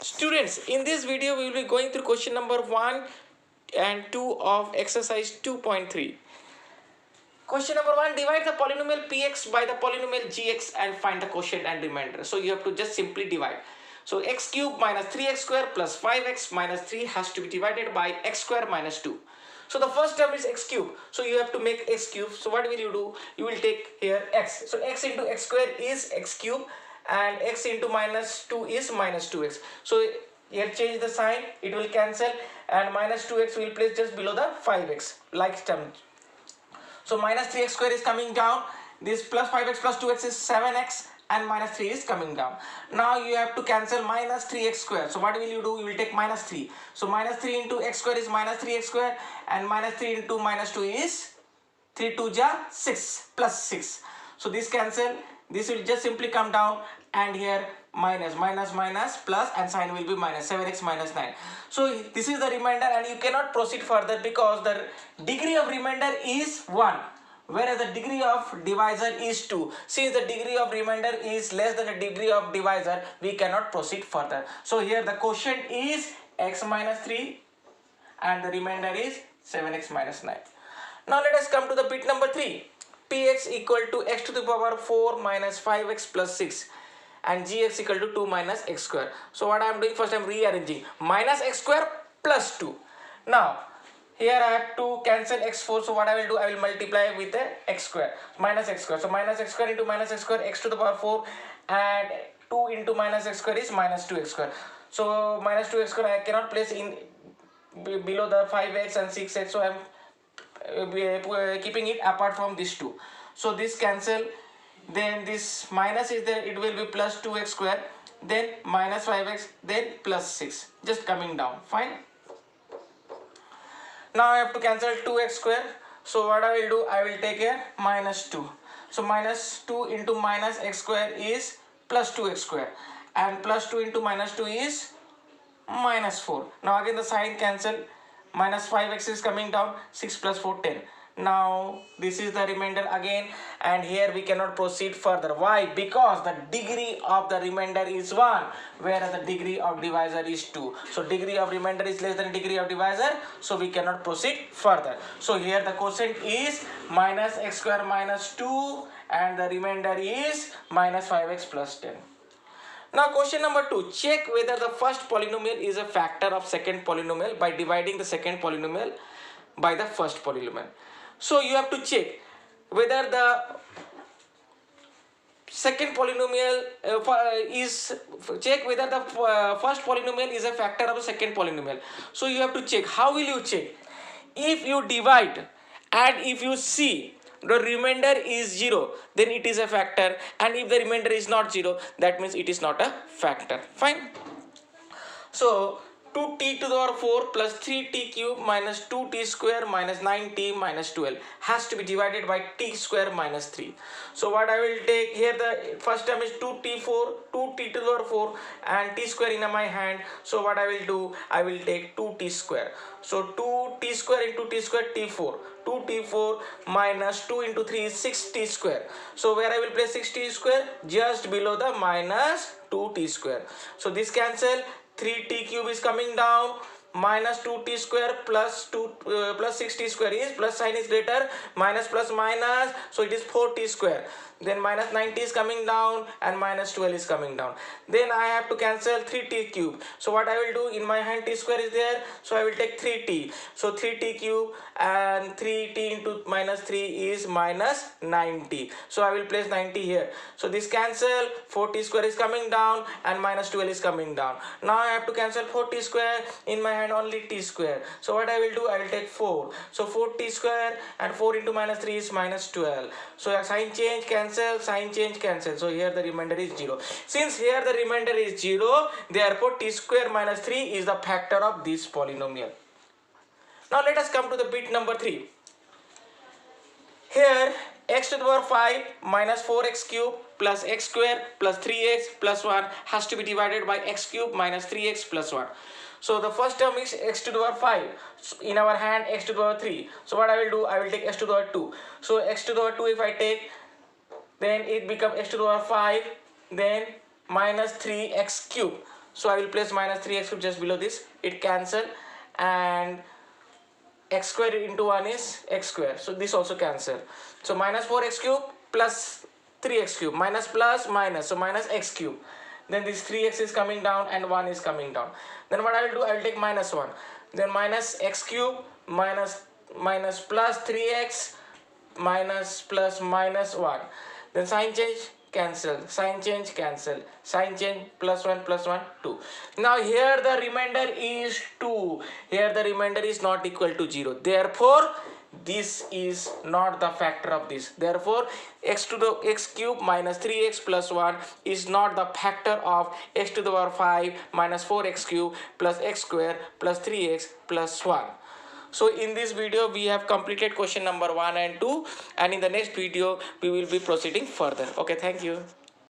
Students, in this video we will be going through question number 1 and 2 of exercise 2.3. Question number 1, divide the polynomial px by the polynomial gx and find the quotient and remainder. So you have to just simply divide. So x cube minus 3x square plus 5x minus 3 has to be divided by x square minus 2. So the first term is x cube. So you have to make x cube. So what will you do? You will take here x. So x into x square is x cube and x into minus 2 is minus 2x. So here change the sign, it will cancel, and minus 2x will place just below the 5x like term. So minus 3x square is coming down, this plus 5x plus 2x is 7x, and minus 3 is coming down. Now you have to cancel minus 3x square. So what will you do? You will take minus 3. So minus 3 into x square is minus 3x square, and minus 3 into minus 2 is 3 2 ja 6 plus 6. So this cancel, this will just simply come down, and here minus plus, and sign will be minus 7x minus 9. So this is the remainder, and you cannot proceed further because the degree of remainder is 1, whereas the degree of divisor is 2. Since the degree of remainder is less than the degree of divisor, we cannot proceed further. So here the quotient is x minus 3 and the remainder is 7x minus 9. Now let us come to the bit number 3. Px equal to x to the power 4 minus 5x plus 6 and gx equal to 2 minus x square. So what I am doing, first I am rearranging minus x square plus 2. Now here I have to cancel x4, so what I will do, I will multiply with the x square, minus x square. So minus x square into minus x square, x to the power 4, and 2 into minus x square is minus 2x square. So minus 2x square I cannot place in below the 5x and 6x, so I am keeping it apart from these two. So this cancel, then this minus is there, it will be plus 2x square, then minus 5x, then plus 6, just coming down, fine. Now I have to cancel 2x square, so what I will do, I will take here minus 2. So minus 2 into minus x square is plus 2x square, and plus 2 into minus 2 is minus 4. Now again the sign cancel, minus 5x is coming down, 6 plus 4 10. Now this is the remainder again, and here we cannot proceed further. Why? Because the degree of the remainder is 1, whereas the degree of divisor is 2. So degree of remainder is less than degree of divisor, so we cannot proceed further. So here the quotient is minus x square minus 2 and the remainder is minus 5x plus 10. Now question number 2, check whether the first polynomial is a factor of second polynomial by dividing the second polynomial by the first polynomial. So you have to check whether the second polynomial check whether the first polynomial is a factor of the second polynomial. So you have to check. How will you check? If you divide and if you see the remainder is 0, then it is a factor, and if the remainder is not 0, that means it is not a factor. Fine. So 2t to the power 4 plus 3t cube minus 2t square minus 9t minus 12 has to be divided by t square minus 3. So what I will take here, the first term is 2t4, 2t to the power 4 and t square in my hand. So what I will do, I will take 2t square. So 2t square into t square, t4. 2t4 minus 2 into 3 is 6t square. So where I will place 6t square? Just below the minus 2t square. So this cancel, 3t cube is coming down, minus 2t square plus 6t square is plus sign is greater, minus plus minus, so it is 4t square. Then minus 90 is coming down and minus 12 is coming down. Then I have to cancel 3t cube. So what I will do, in my hand t square is there, so I will take 3t. So 3t cube and 3t into minus 3 is minus 90. So I will place 90 here. So this cancel, 4t square is coming down and minus 12 is coming down. Now I have to cancel 4t square, in my hand only t square. So what I will do, I will take 4. So 4t square and 4 into minus 3 is minus 12. So a sign change, cancel, sign change, cancel. So here the remainder is 0. Since here the remainder is 0, therefore t square minus 3 is the factor of this polynomial. Now let us come to the bit number 3. Here x to the power 5 minus 4x cube plus x square plus 3x plus 1 has to be divided by x cube minus 3x plus 1. So the first term is x to the power 5. In our hand x to the power 3. So what I will do, I will take x to the power 2. So x to the power 2 if I take, then it becomes x to the power 5, then minus 3x cube. So I will place minus 3x cube just below this, it cancel, and x square into 1 is x square, so this also cancel. So minus 4x cube plus 3x cube, minus plus minus, so minus x cube. Then this 3x is coming down and 1 is coming down. Then what I will do, I will take minus 1. Then minus x cube minus plus 3x minus plus minus 1. Then sign change, cancel, sign change, cancel, sign change, plus 1 plus 1 2. Now here the remainder is 2. Here the remainder is not equal to 0. Therefore this is not the factor of this. Therefore x to the x cube minus 3x plus 1 is not the factor of x to the power 5 minus 4x cube plus x square plus 3x plus 1. So in this video we have completed question number 1 and 2, and in the next video we will be proceeding further. Okay, thank you.